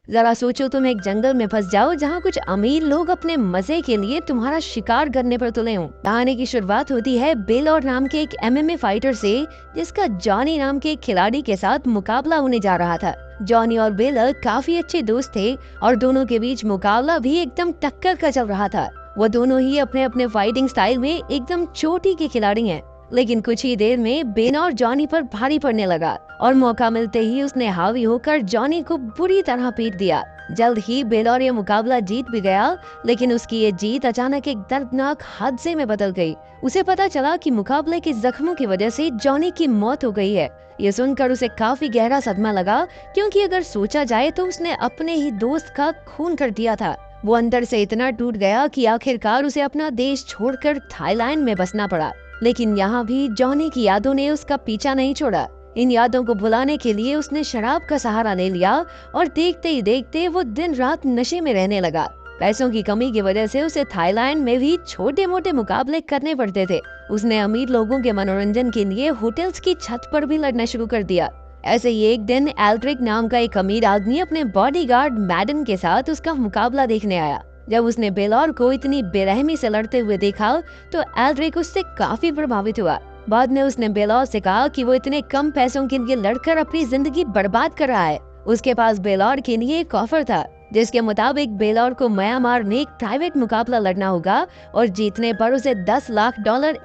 जरा सोचो, तुम एक जंगल में फंस जाओ जहाँ कुछ अमीर लोग अपने मजे के लिए तुम्हारा शिकार करने पर तुले हों। कहानी की शुरुआत होती है बेलॉर नाम के एक एमएमए फाइटर से, जिसका जॉनी नाम के एक खिलाड़ी के साथ मुकाबला होने जा रहा था। जॉनी और बेलर काफी अच्छे दोस्त थे और दोनों के बीच मुकाबला भी एकदम टक्कर का चल रहा था। वो दोनों ही अपने अपने फाइटिंग स्टाइल में एकदम चोटी के खिलाड़ी हैं। लेकिन कुछ ही देर में बेलॉर जॉनी पर भारी पड़ने लगा और मौका मिलते ही उसने हावी होकर जॉनी को बुरी तरह पीट दिया। जल्द ही बेलॉर ये मुकाबला जीत भी गया, लेकिन उसकी ये जीत अचानक एक दर्दनाक हादसे में बदल गई। उसे पता चला कि मुकाबले के जख्मों की वजह से जॉनी की मौत हो गई है। ये सुनकर उसे काफी गहरा सदमा लगा, क्योंकि अगर सोचा जाए तो उसने अपने ही दोस्त का खून कर दिया था। वो अंदर से इतना टूट गया कि आखिरकार उसे अपना देश छोड़कर थाईलैंड में बसना पड़ा। लेकिन यहाँ भी जॉनी की यादों ने उसका पीछा नहीं छोड़ा। इन यादों को भुलाने के लिए उसने शराब का सहारा ले लिया और देखते ही देखते वो दिन रात नशे में रहने लगा। पैसों की कमी की वजह से उसे थाईलैंड में भी छोटे मोटे मुकाबले करने पड़ते थे। उसने अमीर लोगों के मनोरंजन के लिए होटल्स की छत पर भी लड़ना शुरू कर दिया। ऐसे ही एक दिन एल्ड्रिक नाम का एक अमीर आदमी अपने बॉडीगार्ड मैडन के साथ उसका मुकाबला देखने आया। जब उसने बेलॉर को इतनी बेरहमी से लड़ते हुए देखा तो एल्ड्रिक उससे काफी प्रभावित हुआ। बाद में उसने बेलॉर से कहा कि वो इतने कम पैसों के लिए लड़कर अपनी जिंदगी बर्बाद कर रहा है। उसके पास बेलॉर के लिए एक ऑफर था, जिसके मुताबिक बेलॉर को म्यांमार में एक प्राइवेट मुकाबला लड़ना होगा और जीतने पर उसे $10 लाख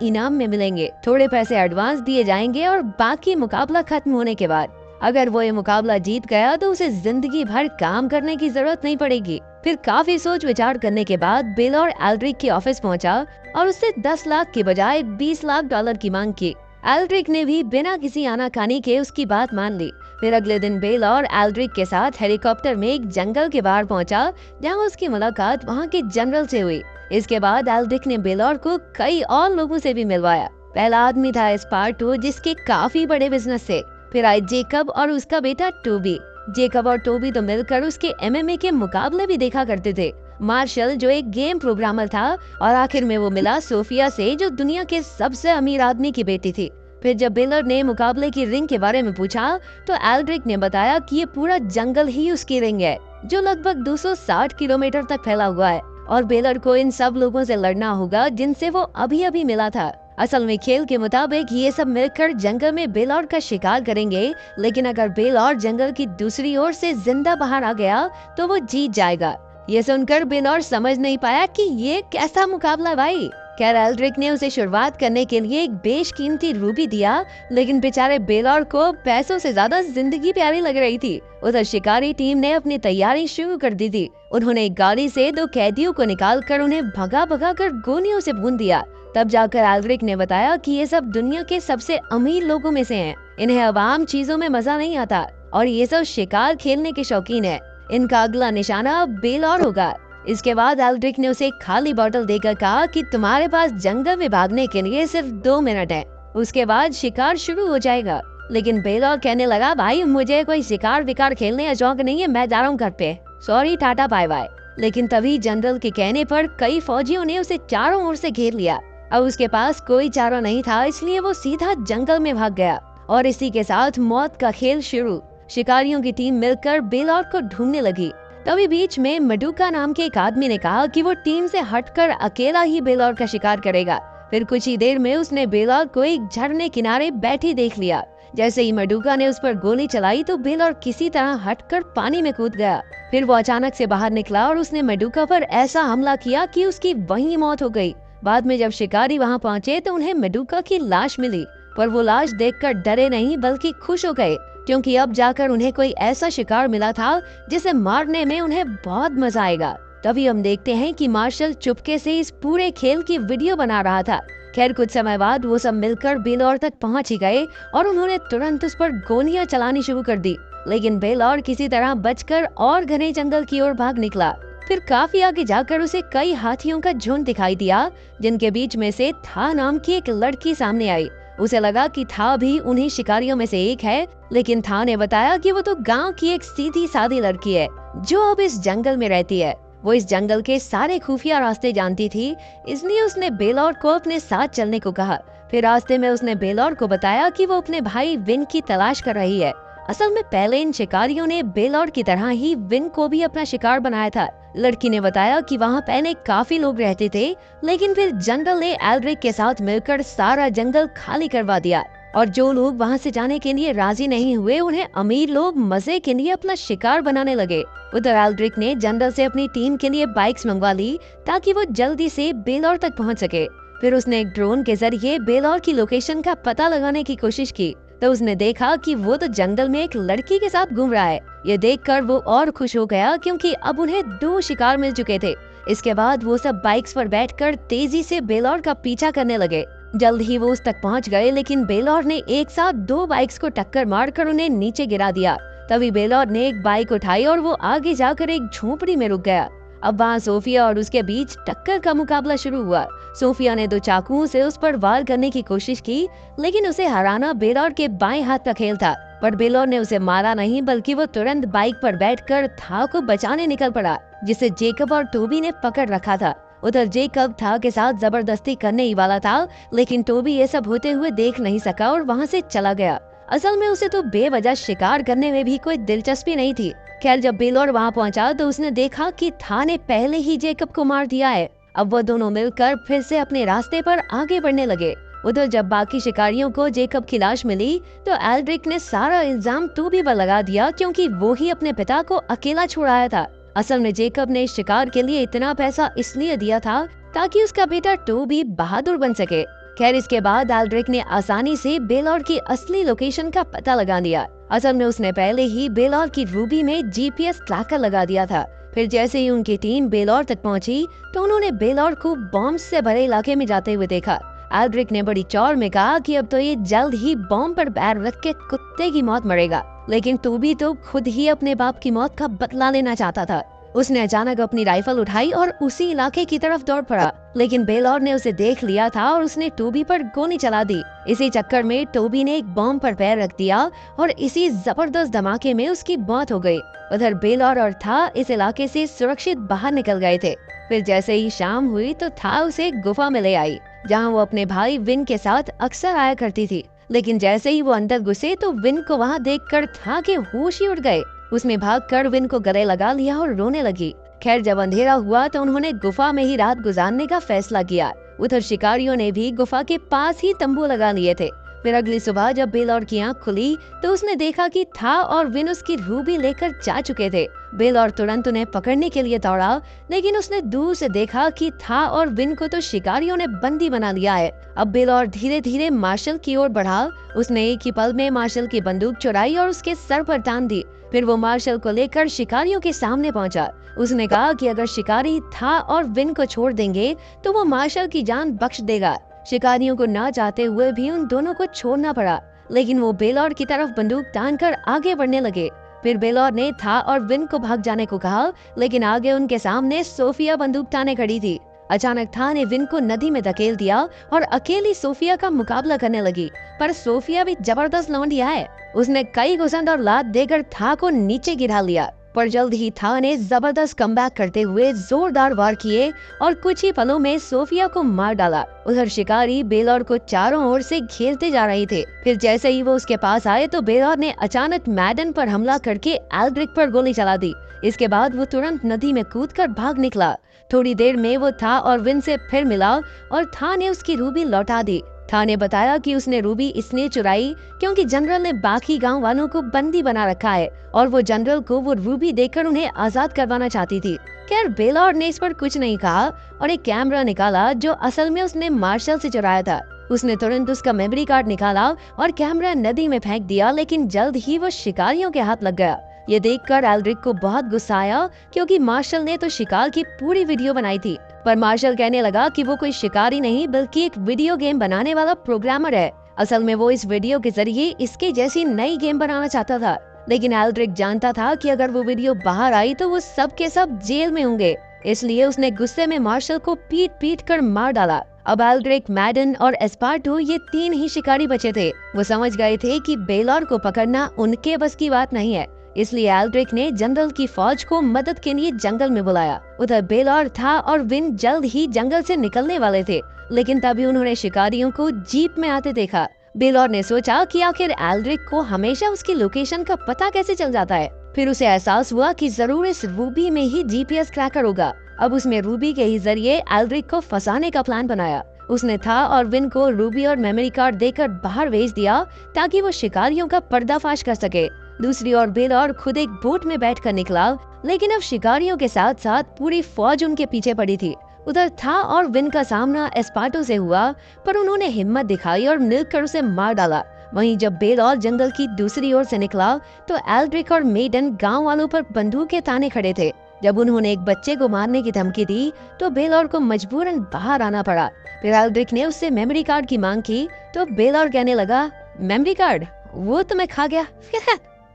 इनाम में मिलेंगे। थोड़े पैसे एडवांस दिए जाएंगे और बाकी मुकाबला खत्म होने के बाद अगर वो ये मुकाबला जीत गया तो उसे जिंदगी भर काम करने की जरूरत नहीं पड़ेगी। फिर काफी सोच विचार करने के बाद बेलॉर एल्ड्रिक के ऑफिस पहुंचा और उससे 10 लाख के बजाय $20 लाख की मांग की। एल्ड्रिक ने भी बिना किसी आनाकानी के उसकी बात मान ली। फिर अगले दिन बेलॉर एल्ड्रिक के साथ हेलीकॉप्टर में एक जंगल के बाहर पहुंचा, जहां उसकी मुलाकात वहां के जनरल से हुई। इसके बाद एल्ड्रिक ने बेलॉर को कई और लोगों से भी मिलवाया। पहला आदमी था स्पार्टो, जिसके काफी बड़े बिजनेस थे। फिर आए जेकब और उसका बेटा टोबी। जेकब और टोबी तो मिलकर उसके एमएमए के मुकाबले भी देखा करते थे। मार्शल जो एक गेम प्रोग्रामर था, और आखिर में वो मिला सोफिया से, जो दुनिया के सबसे अमीर आदमी की बेटी थी। फिर जब बेलर ने मुकाबले की रिंग के बारे में पूछा तो एल्ड्रिक ने बताया कि ये पूरा जंगल ही उसकी रिंग है, जो लगभग 260 किलोमीटर तक फैला हुआ है और बेलर को इन सब लोगों से लड़ना होगा जिनसे वो अभी अभी मिला था। असल में खेल के मुताबिक ये सब मिलकर जंगल में बेलॉर का शिकार करेंगे, लेकिन अगर बेलॉर जंगल की दूसरी ओर से जिंदा बाहर आ गया तो वो जीत जाएगा। ये सुनकर बेलॉर समझ नहीं पाया कि ये कैसा मुकाबला भाई। खैर एल्ड्रिक ने उसे शुरुआत करने के लिए एक बेशकीमती रूबी दिया, लेकिन बेचारे बेलॉर को पैसों से ज्यादा जिंदगी प्यारी लग रही थी। उधर शिकारी टीम ने अपनी तैयारी शुरू कर दी थी। उन्होंने एक गाड़ी से 2 कैदियों को निकालकर उन्हें भगा भगा कर गोलियों से भून दिया। तब जाकर एल्ड्रिक ने बताया कि ये सब दुनिया के सबसे अमीर लोगों में से हैं। इन्हें अवाम चीजों में मजा नहीं आता और ये सब शिकार खेलने के शौकीन है। इनका अगला निशाना बेलॉर होगा। इसके बाद एल्ड्रिक ने उसे एक खाली बोतल देकर कहा कि तुम्हारे पास जंगल में भागने के लिए सिर्फ 2 मिनट है, उसके बाद शिकार शुरू हो जाएगा। लेकिन बेलॉर कहने लगा, भाई मुझे कोई शिकार विकार खेलने का शौक नहीं है, मैं जा रहा हूँ घर पे, सॉरी टाटा बाय बाय। लेकिन तभी जनरल के कहने पर कई फौजियों ने उसे चारों ओर से घेर लिया। अब उसके पास कोई चारा नहीं था, इसलिए वो सीधा जंगल में भाग गया और इसी के साथ मौत का खेल शुरू। शिकारियों की टीम मिलकर बेलॉर को ढूंढने लगी। तभी बीच में मडुका नाम के एक आदमी ने कहा कि वो टीम से हटकर अकेला ही बेलॉर का शिकार करेगा। फिर कुछ ही देर में उसने बेलॉर को एक झरने किनारे बैठी देख लिया। जैसे ही मडुका ने उस पर गोली चलाई तो बेलॉर किसी तरह हटकर पानी में कूद गया। फिर वो अचानक से बाहर निकला और उसने मडुका पर ऐसा हमला किया कि उसकी वहीं मौत हो गई। बाद में जब शिकारी वहां पहुंचे तो उन्हें मडुका की लाश मिली, पर वो लाश देखकर डरे नहीं बल्कि खुश हो गए, क्योंकि अब जाकर उन्हें कोई ऐसा शिकार मिला था जिसे मारने में उन्हें बहुत मजा आएगा। तभी हम देखते हैं कि मार्शल चुपके से इस पूरे खेल की वीडियो बना रहा था। खैर कुछ समय बाद वो सब मिलकर बेलॉर तक पहुंच ही गए और उन्होंने तुरंत उस पर गोलियां चलानी शुरू कर दी। लेकिन बेलॉर किसी तरह बचकर और घने जंगल की ओर भाग निकला। फिर काफी आगे जाकर उसे कई हाथियों का झुंड दिखाई दिया, जिनके बीच में से था नाम की एक लड़की सामने आई। उसे लगा कि था भी उन्हीं शिकारियों में से एक है, लेकिन था ने बताया कि वो तो गांव की एक सीधी सादी लड़की है जो अब इस जंगल में रहती है। वो इस जंगल के सारे खुफिया रास्ते जानती थी, इसलिए उसने बेलॉर को अपने साथ चलने को कहा। फिर रास्ते में उसने बेलॉर को बताया कि वो अपने भाई विन की तलाश कर रही है। असल में पहले इन शिकारियों ने बेलॉर्ड की तरह ही विन को भी अपना शिकार बनाया था। लड़की ने बताया कि वहाँ पहले काफी लोग रहते थे, लेकिन फिर जनरल ने एल्ड्रिक के साथ मिलकर सारा जंगल खाली करवा दिया और जो लोग वहाँ से जाने के लिए राजी नहीं हुए उन्हें अमीर लोग मजे के लिए अपना शिकार बनाने लगे। उधर एल्ड्रिक ने जनरल से अपनी टीम के लिए बाइक्स मंगवा ली ताकि वो जल्दी से बेलॉर्ड तक पहुँच सके। फिर उसने एक ड्रोन के जरिए बेलॉर्ड की लोकेशन का पता लगाने की कोशिश की तो उसने देखा कि वो तो जंगल में एक लड़की के साथ घूम रहा है। ये देखकर वो और खुश हो गया क्योंकि अब उन्हें 2 शिकार मिल चुके थे। इसके बाद वो सब बाइक्स पर बैठकर तेजी से बेलॉर्ड का पीछा करने लगे। जल्द ही वो उस तक पहुंच गए, लेकिन बेलॉर्ड ने एक साथ 2 बाइक्स को टक्कर मारकर उन्हें नीचे गिरा दिया। तभी बेलॉर्ड ने एक बाइक उठाई और वो आगे जाकर एक झोपड़ी में रुक गया। अब वहाँ सोफिया और उसके बीच टक्कर का मुकाबला शुरू हुआ। सोफिया ने 2 चाकुओं से उस पर वार करने की कोशिश की, लेकिन उसे हराना बेलॉर्ड के बाएं हाथ का खेल था। पर बेलॉर्ड ने उसे मारा नहीं, बल्कि वो तुरंत बाइक पर बैठकर था को बचाने निकल पड़ा, जिसे जेकब और टोबी ने पकड़ रखा था। उधर जेकब था के साथ जबरदस्ती करने ही वाला था, लेकिन टोबी ये सब होते हुए देख नहीं सका और वहाँ से चला गया। असल में उसे तो बेवजह शिकार करने में भी कोई दिलचस्पी नहीं थी। खैर, जब बेलॉर्ड वहाँ पहुँचा तो उसने देखा कि था ने पहले ही जेकब को मार दिया है। अब वो दोनों मिलकर फिर से अपने रास्ते पर आगे बढ़ने लगे। उधर जब बाकी शिकारियों को जेकब की लाश मिली तो एल्ड्रिक ने सारा इल्जाम टोबी पर लगा दिया, क्योंकि वो ही अपने पिता को अकेला छुड़ाया था। असल में जेकब ने शिकार के लिए इतना पैसा इसलिए दिया था ताकि उसका बेटा टोबी बहादुर बन सके। खैर, इसके बाद एल्ड्रिक ने आसानी से बेलॉर्ड की असली लोकेशन का पता लगा लिया। असल में उसने पहले ही बेलॉर्ड की रूबी में जीपीएस ट्रैकर लगा दिया था। फिर जैसे ही उनकी टीम बेलॉर्ड तक पहुंची तो उन्होंने बेलॉर्ड को बॉम्ब से भरे इलाके में जाते हुए देखा। एल्ड्रिक ने बड़ी चौड़ में कहा कि अब तो ये जल्द ही बॉम्ब पर पैर रख के कुत्ते की मौत मरेगा, लेकिन टोबी तो खुद ही अपने बाप की मौत का बदला लेना चाहता था। उसने अचानक अपनी राइफल उठाई और उसी इलाके की तरफ दौड़ पड़ा, लेकिन बेलॉर्ड ने उसे देख लिया था और उसने टोबी पर गोली चला दी। इसी चक्कर में टोबी ने एक बॉम्ब पर पैर रख दिया और इसी जबरदस्त धमाके में उसकी मौत हो गई। उधर बेलॉर्ड और था इस इलाके से सुरक्षित बाहर निकल गए थे। फिर जैसे ही शाम हुई तो था उसे गुफा में ले आई, जहाँ वो अपने भाई विन के साथ अक्सर आया करती थी। लेकिन जैसे ही वो अंदर घुसे तो विन को वहाँ देखकर था के होश ही उड़ गए। उसने भागकर विन को गले लगा लिया और रोने लगी। खैर, जब अंधेरा हुआ तो उन्होंने गुफा में ही रात गुजारने का फैसला किया। उधर शिकारियों ने भी गुफा के पास ही तंबू लगा लिए थे। फिर अगली सुबह जब बेलॉर्ड की आंख खुली तो उसने देखा कि था और विन उसकी रूबी लेकर जा चुके थे। बेलॉर्ड तुरंत उन्हें पकड़ने के लिए दौड़ा, लेकिन उसने दूर से देखा कि था और विन को तो शिकारियों ने बंदी बना लिया है। अब बेलॉर्ड धीरे धीरे मार्शल की ओर बढ़ा। उसने एक ही पल में मार्शल की बंदूक चुराई और उसके सर पर तान दी। फिर वो मार्शल को लेकर शिकारियों के सामने पहुंचा। उसने कहा कि अगर शिकारी था और विन को छोड़ देंगे तो वो मार्शल की जान बख्श देगा। शिकारियों को ना चाहते हुए भी उन दोनों को छोड़ना पड़ा, लेकिन वो बेलॉर्ड की तरफ बंदूक तानकर आगे बढ़ने लगे। फिर बेलॉर्ड ने था और विन को भाग जाने को कहा, लेकिन आगे उनके सामने सोफिया बंदूक ताने खड़ी थी। अचानक था ने विन को नदी में धकेल दिया और अकेली सोफिया का मुकाबला करने लगी। पर सोफिया भी जबरदस्त लौंडिया है। उसने कई घुसंड और लात देकर था को नीचे गिरा लिया, पर जल्द ही था ने जबरदस्त कमबैक करते हुए जोरदार वार किए और कुछ ही पलों में सोफिया को मार डाला। उधर शिकारी बेलॉर्ड को चारों ओर से घेरते जा रहे थे। फिर जैसे ही वो उसके पास आए तो बेलॉर्ड ने अचानक मैडन पर हमला करके एल्ड्रिक पर गोली चला दी। इसके बाद वो तुरंत नदी में कूदकर भाग निकला। थोड़ी देर में वो था और विन से फिर मिला और था ने उसकी रूबी लौटा दी। था ने बताया कि उसने रूबी इसलिए चुराई क्योंकि जनरल ने बाकी गांव वालों को बंदी बना रखा है और वो जनरल को वो रूबी देकर उन्हें आजाद करवाना चाहती थी। खैर, बेलॉर्ड ने इस पर कुछ नहीं कहा और एक कैमरा निकाला जो असल में उसने मार्शल से चुराया था। उसने तुरंत उसका मेमोरी कार्ड निकाला और कैमरा नदी में फेंक दिया, लेकिन जल्द ही वो शिकारियों के हाथ लग गया। ये देखकर एल्ड्रिक को बहुत गुस्सा आया क्योंकि मार्शल ने तो शिकार की पूरी वीडियो बनाई थी। पर मार्शल कहने लगा कि वो कोई शिकारी नहीं बल्कि एक वीडियो गेम बनाने वाला प्रोग्रामर है। असल में वो इस वीडियो के जरिए इसके जैसी नई गेम बनाना चाहता था, लेकिन एल्ड्रिक जानता था कि अगर वो वीडियो बाहर आई तो वो सब के सब जेल में होंगे। इसलिए उसने गुस्से में मार्शल को पीट पीट कर मार डाला। अब एल्ड्रिक, मैडन और एस्पार्टो ये 3 ही शिकारी बचे थे। वो समझ गए थे कि बेलॉर्ड को पकड़ना उनके बस की बात नहीं है, इसलिए एल्ड्रिक ने जनरल की फौज को मदद के लिए जंगल में बुलाया। उधर बेलॉर्ड था और विन जल्द ही जंगल से निकलने वाले थे, लेकिन तभी उन्होंने शिकारियों को जीप में आते देखा। बेलॉर ने सोचा कि आखिर एल्ड्रिक को हमेशा उसकी लोकेशन का पता कैसे चल जाता है। फिर उसे एहसास हुआ कि जरूर इस रूबी में ही जीपीएस क्रैकर होगा। अब उसने रूबी के ही जरिए एल्ड्रिक को फंसाने का प्लान बनाया। उसने था और विन को रूबी और मेमोरी कार्ड देकर बाहर भेज दिया ताकि वो शिकारियों का पर्दाफाश कर सके। दूसरी ओर बेलॉर खुद एक बोट में बैठकर निकला, लेकिन अब शिकारियों के साथ साथ पूरी फौज उनके पीछे पड़ी थी। उधर था और विन का सामना एस्पार्टो से हुआ, पर उन्होंने हिम्मत दिखाई और मिलकर उसे मार डाला। वहीं जब बेलॉर जंगल की दूसरी ओर से निकला तो एल्ड्रिक और मेडन गांव वालों पर बंदूक के ताने खड़े थे। जब उन्होंने एक बच्चे को मारने की धमकी दी तो बेलॉर को मजबूरन बाहर आना पड़ा। फिर एल्ड्रिक ने उससे मेमोरी कार्ड की मांग की तो बेलॉर कहने लगा, मेमोरी कार्ड वो तो मैं खा गया।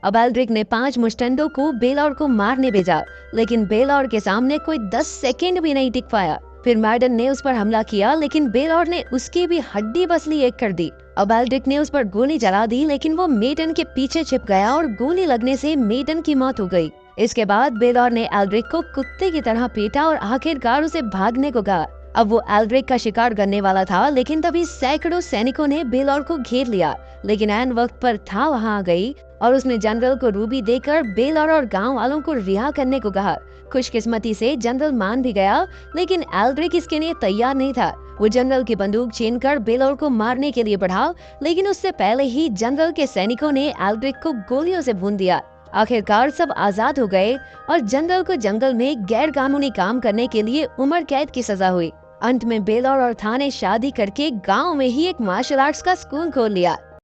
अब एल्ड्रिक ने 5 मुस्टेंडो को बेलॉर को मारने भेजा, लेकिन बेलॉर के सामने कोई 10 सेकंड भी नहीं टिक पाया। फिर मैडन ने उस पर हमला किया, लेकिन बेलॉर ने उसकी भी हड्डी पसली एक कर दी। अब एल्ड्रिक ने उस पर गोली चला दी, लेकिन वो मेडन के पीछे छिप गया और गोली लगने से मेडन की मौत हो गई। इसके बाद बेलॉर ने एल्ड्रिक को कुत्ते की तरह पीटा और आखिरकार उसे भागने को कहा। अब वो एल्ड्रिक का शिकार करने वाला था, लेकिन तभी सैकड़ों सैनिकों ने बेलॉर को घेर लिया। लेकिन ऐन वक्त पर था वहां आ गई और उसने जनरल को रूबी देकर बेलॉर और गांव वालों को रिहा करने को कहा। खुशकिस्मती से जनरल मान भी गया, लेकिन एल्ड्रिक इसके लिए तैयार नहीं था। वो जनरल की बंदूक छीनकर बेलॉर को मारने के लिए बढ़ा, लेकिन उससे पहले ही जनरल के सैनिकों ने एल्ड्रिक को गोलियों से भून दिया। आखिरकार सब आजाद हो गए और जनरल को जंगल में गैर कानूनी काम करने के लिए उम्र कैद की सजा हुई। अंत में बेलॉर और था ने शादी करके गांव में ही एक मार्शल आर्ट्स का स्कूल खोल लिया।